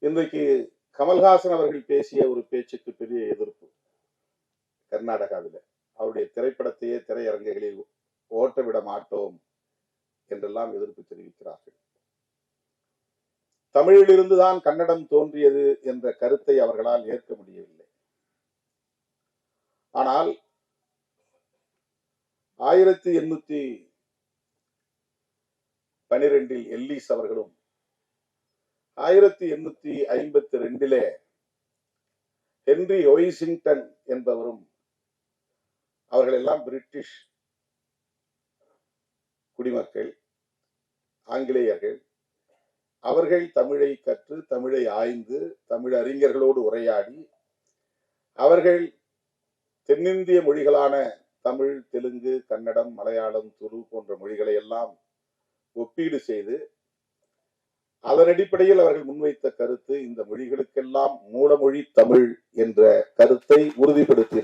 இன்றைக்கு கமல்ஹாசன் அவர்கள் பேசிய ஒரு பேச்சுக்கு பெரிய எதிர்ப்பு கர்நாடகாவில். அவருடைய திரைப்படத்தையே திரையரங்குகளில் ஓட்ட விட மாட்டோம் என்றெல்லாம் எதிர்ப்பு தெரிவிக்கிறார்கள். தமிழிலிருந்துதான் கன்னடம் தோன்றியது என்ற கருத்தை அவர்களால் ஏற்க முடியவில்லை. ஆனால் 1812 எல்லிஸ் அவர்களும் 1852 ஹென்றி ஒய்சிங்டன் என்பவரும், அவர்கள் எல்லாம் பிரிட்டிஷ் குடிமக்கள், ஆங்கிலேயர்கள். அவர்கள் தமிழை கற்று, தமிழை ஆய்ந்து, தமிழ் அறிஞர்களோடு உரையாடி, அவர்கள் தென்னிந்திய மொழிகளான தமிழ், தெலுங்கு, கன்னடம், மலையாளம், துரு போன்ற மொழிகளை எல்லாம் ஒப்பீடு செய்து, அதன் அடிப்படையில் அவர்கள் முன்வைத்த கருத்து இந்த மொழிகளுக்கெல்லாம் மூலமொழி தமிழ் என்ற கருத்தை உறுதிப்படுத்தி